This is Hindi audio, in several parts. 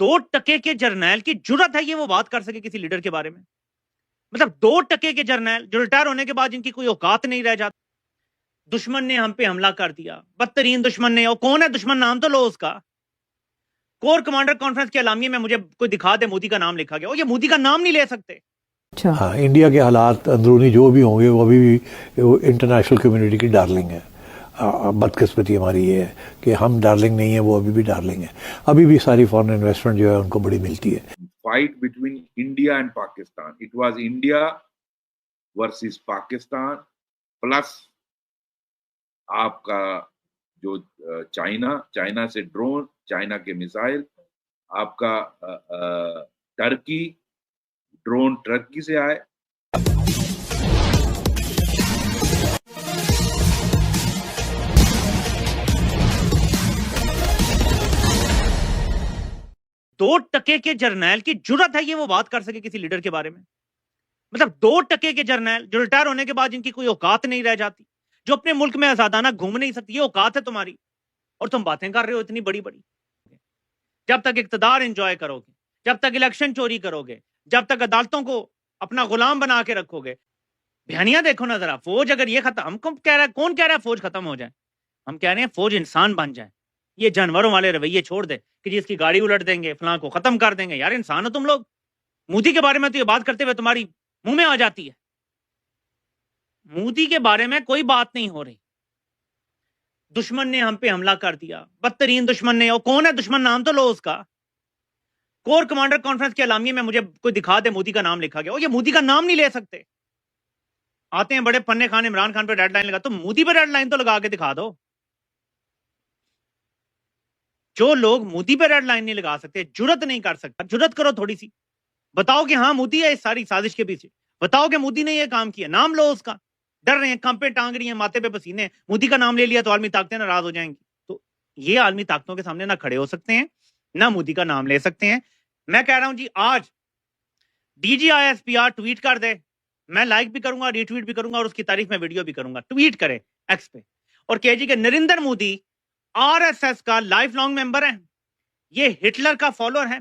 2% के जर्नैल की जुर्रत है ये वो बात कर सके किसी लीडर के बारे में। मतलब 2% के जर्नैल जो रिटायर होने के बाद जिनकी कोई औकात नहीं रह जाती। दुश्मन ने हम पे हमला कर दिया, बदतरीन दुश्मन ने। और कौन है दुश्मन, नाम तो लो उसका। कोर कमांडर कॉन्फ्रेंस के एलामिये में मुझे कोई दिखा दे मोदी का नाम लिखा गया, और ये मोदी का नाम नहीं ले सकते। अच्छा, हाँ, इंडिया के हालात अंदरूनी जो भी होंगे वो अभी भी इंटरनेशनल कम्युनिटी की डार्लिंग है। बदकिस्मती हमारी ये है कि हम डार्लिंग नहीं है, वो अभी भी डार्लिंग है। अभी भी सारी फॉरेन इन्वेस्टमेंट जो है उनको बड़ी मिलती है। Fight between India and Pakistan, it was India versus Pakistan plus आपका जो चाइना से ड्रोन, चाइना के मिसाइल, आपका टर्की, ड्रोन टर्की से आए। दो टके के जर्नैल की जुर्रत है ये वो बात कर सके किसी लीडर के बारे में। मतलब 2% के जर्नैल जो रिटायर होने के बाद जिनकी कोई औकात नहीं रह जाती, जो अपने मुल्क में आजादाना घूम नहीं सकती, ये औकात है तुम्हारी, और तुम बातें कर रहे हो इतनी बड़ी बड़ी। जब तक इक्तदार एंजॉय करोगे, जब तक इलेक्शन चोरी करोगे, जब तक अदालतों को अपना गुलाम बना के रखोगे। बयानियां देखो ना जरा, फौज अगर ये खत्म, कौन कह रहा है फौज खत्म हो जाए? हम कह रहे हैं फौज इंसान बन जाए, ये जानवरों वाले रवैये छोड़ दे कि जिसकी गाड़ी उलट देंगे, फलां को खत्म कर देंगे। यार इंसान हो तुम लोग। मोदी के बारे में तो ये बात करते हुए तुम्हारी मुंह में आ जाती है। मोदी के बारे में कोई बात नहीं हो रही। दुश्मन ने हम पे हमला कर दिया, बदतरीन दुश्मन ने। और कौन है दुश्मन, नाम तो लो उसका। कोर कमांडर कॉन्फ्रेंस के एलामिये में मुझे कोई दिखा दे मोदी का नाम लिखा गया, और ये मोदी का नाम नहीं ले सकते। आते हैं बड़े पन्ने खान, इमरान खान पे रेड लाइन लगा, तो मोदी पे रेड लाइन तो लगा के दिखा दो। जो लोग मोदी पे रेड लाइन नहीं लगा सकते, जुर्रत नहीं कर सकता, जुर्रत करो थोड़ी सी। बताओ कि हाँ मोदी है इस सारी साजिश के पीछे। बताओ कि मोदी ने ये काम किया, नाम लो उसका। डर रहे हैं, कंपे टांग रही हैं, माथे पे पसीने। मोदी का नाम ले लिया तो आलमी ताकतें नाराज हो जाएंगी। तो ये आलमी ताकतों के सामने ना खड़े हो सकते हैं, ना मोदी का नाम ले सकते हैं। मैं कह रहा हूं जी, आज DGISPR ट्वीट कर दे, मैं लाइक भी करूंगा, रीट्वीट भी करूंगा, और उसकी तारीफ में वीडियो भी करूंगा। ट्वीट करे एक्स पे और कहे कि नरेंद्र मोदी RSS का लाइफ लॉन्ग मेंबर है, ये हिटलर का फॉलोअर है,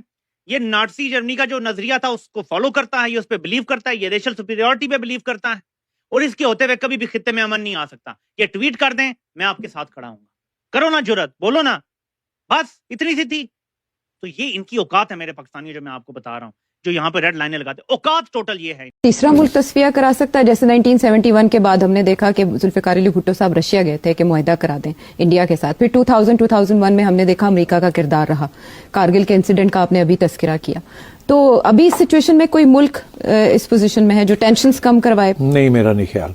ये नाटसी जर्मनी का जो नजरिया था उसको फॉलो करता है, ये उस पर बिलीव करता है, ये रेशल सुपीरियरिटी पे बिलीव करता है, और इसके होते हुए कभी भी खित्ते में अमन नहीं आ सकता। ये ट्वीट कर दें, मैं आपके साथ खड़ा हूंगा। करो ना जुर्रत, बोलो ना, बस इतनी सी थी। तो ये इनकी औकात है मेरे पाकिस्तानी, जो मैं आपको बता रहा हूं, जो यहाँ पे रेड लाइनें लगाते, औकात टोटल ये है। तीसरा मुल्क तस्फिया करा सकता है, जैसे 1971 के बाद हमने देखा कि जुल्फिकार अली भुट्टो साहब रशिया गए थे कि मुआहदा करा दें इंडिया के साथ। फिर 2001 में हमने देखा अमेरिका का किरदार रहा। कारगिल के इंसिडेंट का आपने अभी तस्करा किया। तो अभी इस सिचुएशन में कोई मुल्क इस पोजीशन में है जो टेंशंस कम करवाए? नहीं, मेरा नहीं ख्याल।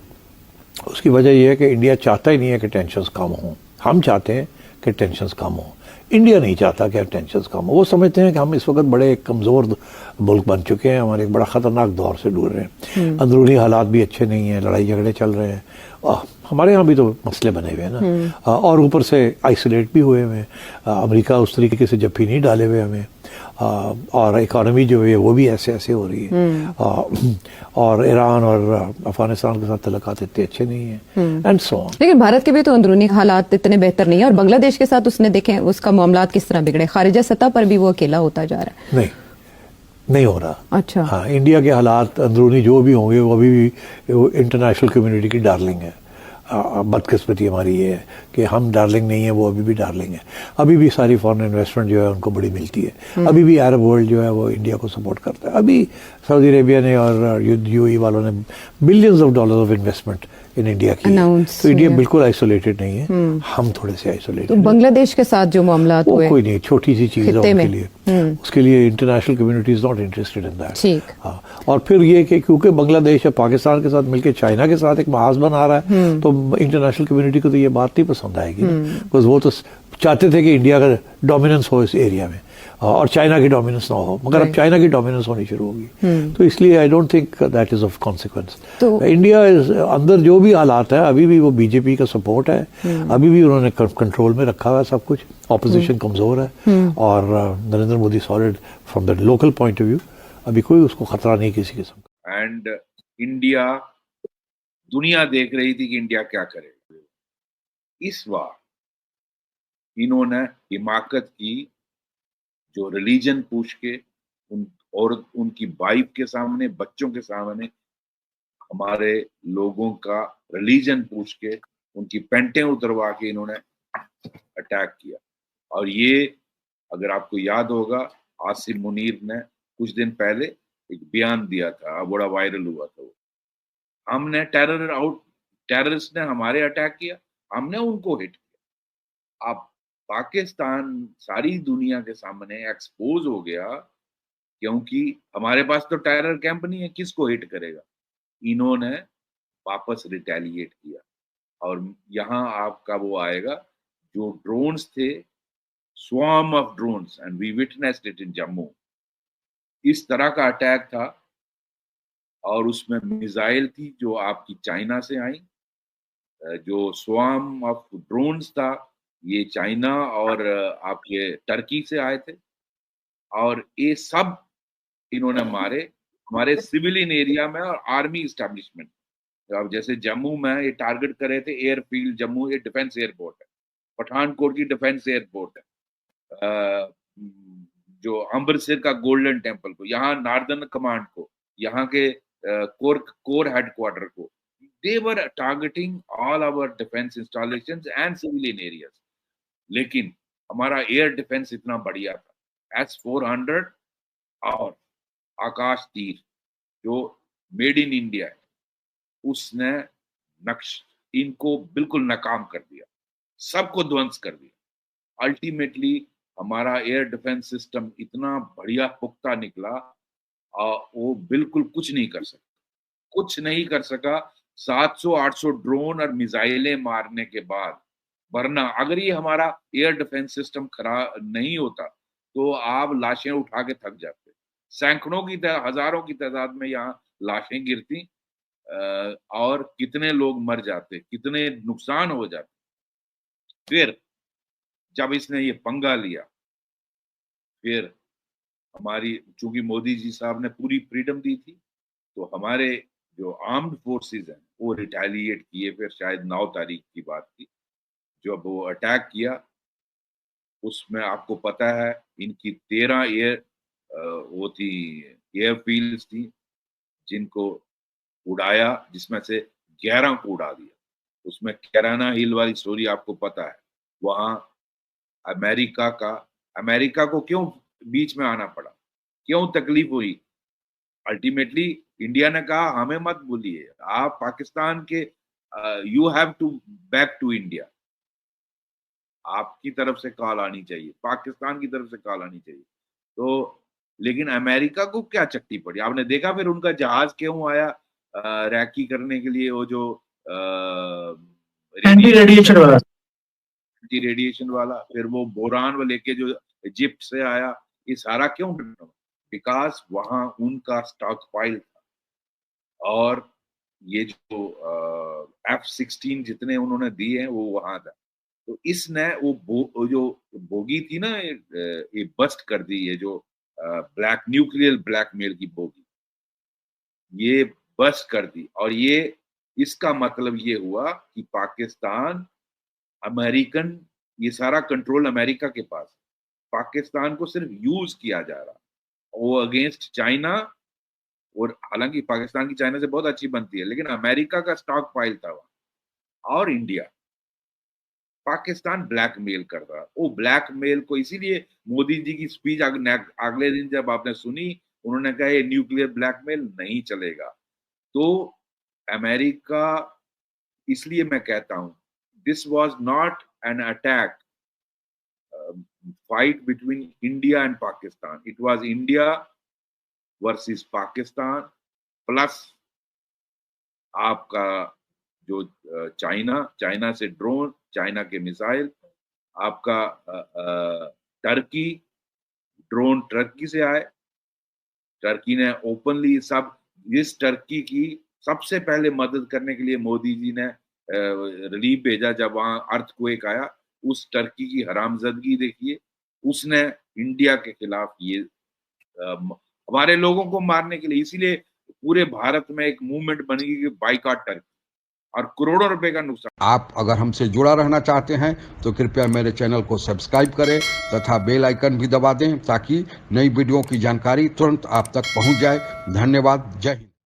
उसकी वजह यह है कि इंडिया चाहता ही नहीं है कि टेंशंस कम हों। हम चाहते हैं कि टेंशंस कम हों, इंडिया नहीं चाहता कि टेंशंस कम हो। वो समझते हैं कि हम इस वक्त बड़े कमज़ोर मुल्क बन चुके हैं, हमारे एक बड़ा ख़तरनाक दौर से दूर रहे हैं। अंदरूनी हालात भी अच्छे नहीं हैं, लड़ाई झगड़े चल रहे हैं, हमारे यहाँ भी तो मसले बने हुए हैं ना, और ऊपर से आइसोलेट भी हुए हुए हैं। अमेरिका उस तरीके से जप्फी नहीं डाले हुए हमें, और इकॉनमी जो है वो भी ऐसे ऐसे हो रही है, और ईरान और अफगानिस्तान के साथ तल्लुकात इतने अच्छे नहीं हैं, एंड सो ऑन। लेकिन भारत के भी तो अंदरूनी हालात इतने बेहतर नहीं है, और बांग्लादेश के साथ उसने देखें उसका मामलात किस तरह बिगड़े, खारिजा सतह पर भी वो अकेला होता जा रहा है। नहीं हो रहा। अच्छा, हाँ, इंडिया के हालात अंदरूनी जो भी होंगे वो अभी भी इंटरनेशनल कम्युनिटी की डार्लिंग है। बदकिस्मती हमारी ये है कि हम डार्लिंग नहीं है, वो अभी भी डार्लिंग है। अभी भी सारी फॉरेन इन्वेस्टमेंट जो है उनको बड़ी मिलती है। अभी भी अरब वर्ल्ड जो है वो इंडिया को सपोर्ट करता है। अभी सऊदी अरेबिया ने और UAE वालों ने billions of dollars of investment in India की है। तो इंडिया बिल्कुल आइसोलेटेड नहीं है, हम थोड़े से आइसोलेटेड। तो बांग्लादेश के साथ जो मामला हुए, कोई नहीं, छोटी सी चीज है उनके लिए, उसके लिए international community is not interested in that. हाँ, और फिर ये कि क्योंकि बांग्लादेश और पाकिस्तान के साथ मिलकर चाइना के साथ एक महाज बना रहा है, तो इंटरनेशनल कम्युनिटी को तो ये बात नहीं पसंद आएगी, बिकॉज वो तो चाहते थे कि इंडिया का डोमिनेंस हो इस एरिया में और चाइना की डोमिनेंस ना हो, मगर अब चाइना की डोमिनेंस होनी शुरू होगी। तो इसलिए I don't think that is of consequence. तो इंडिया अंदर जो भी हालात है, अभी भी वो बीजेपी का सपोर्ट है, अभी भी उन्होंने कंट्रोल में रखा हुआ है सब कुछ। ऑपोजिशन कमजोर है, और Narendra Modi solid from the local point of view. अभी कोई उसको खतरा नहीं किसी किस्म का। एंड इंडिया, दुनिया देख रही थी कि इंडिया क्या करेगा। इस बार इन्होंने हिमाकत की, जो रिलीजन पूछ के उन और उनकी वाइफ के सामने, बच्चों के सामने हमारे लोगों का रिलीजन पूछ के उनकी पेंटें उतरवा के इन्होंने अटैक किया। और ये अगर आपको याद होगा, आसिम मुनीर ने कुछ दिन पहले एक बयान दिया था, बड़ा वायरल हुआ था वो। हमने टेररिस्ट ने हमारे अटैक किया, हमने उनको हिट किया। अब पाकिस्तान सारी दुनिया के सामने एक्सपोज हो गया, क्योंकि हमारे पास तो टेरर कैंप नहीं है, किसको हिट करेगा। इन्होंने वापस रिटेलिएट किया और यहाँ आपका वो आएगा जो ड्रोन्स थे, swarm of drones, and we witnessed it in Jammu. इस तरह का अटैक था और उसमें मिसाइल थी जो आपकी चाइना से आई। जो स्वार्म ऑफ ड्रोन्स था ये चाइना और आपके टर्की से आए थे, और ये सब इन्होंने मारे हमारे सिविलियन एरिया में और आर्मी इस्टेब्लिशमेंट। अब जैसे जम्मू में ये टारगेट करे थे एयरफील्ड, जम्मू ये डिफेंस एयरपोर्ट है, पठानकोट की डिफेंस एयरपोर्ट है, जो अमृतसर का गोल्डन टेम्पल को, यहाँ नॉर्दर्न कमांड को, यहाँ के कोर हेडक्वार्टर को। They are targeting all our defence installations and civilian areas. लेकिन हमारा एयर डिफेंस इतना बढ़िया था, S-400 और आकाश तीर जो मेड इन इंडिया है, उसने इनको बिल्कुल नाकाम कर दिया, सबको ध्वंस कर दिया। अल्टीमेटली हमारा एयर डिफेंस सिस्टम इतना बढ़िया पुख्ता निकला, वो बिल्कुल कुछ नहीं कर सका 700-800 ड्रोन और मिसाइलें मारने के बाद। वरना अगर ये हमारा एयर डिफेंस सिस्टम खराब नहीं होता तो आप लाशें उठा के थक जाते। सैकड़ों की हजारों की तादाद में यहाँ लाशें गिरती और कितने लोग मर जाते, कितने नुकसान हो जाते। फिर जब इसने ये पंगा लिया, फिर हमारी, चूंकि मोदी जी साहब ने पूरी फ्रीडम दी थी, तो हमारे जो आर्म्ड फोर्सेस हैं वो रिटेलिएट किए। फिर शायद 9 तारीख की बात थी जब वो अटैक किया। उसमें आपको पता है इनकी 13 वो थी एयरफील्ड्स थी जिनको उड़ाया, जिसमें से 11 को उड़ा दिया। उसमें कैराना हिल वाली स्टोरी आपको पता है। वहां अमेरिका को क्यों बीच में आना पड़ा, क्यों तकलीफ हुई? अल्टीमेटली इंडिया ने कहा हमें मत भूलिए, आप पाकिस्तान के, you have to back to India. आपकी तरफ से कॉल आनी चाहिए, पाकिस्तान की तरफ से कॉल आनी चाहिए। तो लेकिन अमेरिका को क्या चट्टी पड़ी? आपने देखा फिर उनका जहाज क्यों आया रैकी करने के लिए, वो जो एंटी रेडिएशन वाला, फिर वो बोरान वाले के जो इजिप्ट से आया, ये सारा क्यों? बिकॉज वहां उनका स्टॉक पाइल था और ये जो F-16 जितने उन्होंने दिए हैं वो वहां था। तो इसने वो जो बोगी थी ना, ये बस्ट कर दी, ये जो न्यूक्लियर ब्लैकमेल की बोगी, ये बस्ट कर दी। और ये इसका मतलब ये हुआ कि पाकिस्तान, अमेरिकन, ये सारा कंट्रोल अमेरिका के पास, पाकिस्तान को सिर्फ यूज किया जा रहा, वो अगेंस्ट चाइना। और हालांकि पाकिस्तान की चाइना से बहुत अच्छी बनती है, लेकिन अमेरिका का स्टॉक पाइल था वहां। और इंडिया, पाकिस्तान ब्लैकमेल कर रहा। वो ब्लैकमेल को, इसीलिए मोदी जी की स्पीच अगले दिन जब आपने सुनी, उन्होंने कहा ये न्यूक्लियर ब्लैकमेल नहीं चलेगा। तो अमेरिका, इसलिए मैं कहता हूं this was not an attack fight between India and Pakistan, it was India versus Pakistan plus आपका जो चाइना से ड्रोन, चाइना के मिसाइल, आपका टर्की, ड्रोन टर्की से आए। टर्की ने ओपनली सब, इस टर्की की सबसे पहले मदद करने के लिए मोदी जी ने रिलीफ भेजा जब वहां अर्थक्वेक आया। उस टर्की की हरामजदगी देखिए, उसने इंडिया के खिलाफ ये हमारे लोगों को मारने के लिए, इसीलिए पूरे भारत में एक मूवमेंट बनेगी कि बाइकॉट टर्की। और करोड़ों रुपए का नुकसान। आप अगर हमसे जुड़ा रहना चाहते हैं तो कृपया मेरे चैनल को सब्सक्राइब करें तथा बेल आइकन भी दबा दें ताकि नई वीडियो की जानकारी तुरंत आप तक पहुंच जाए। धन्यवाद। जय हिंद।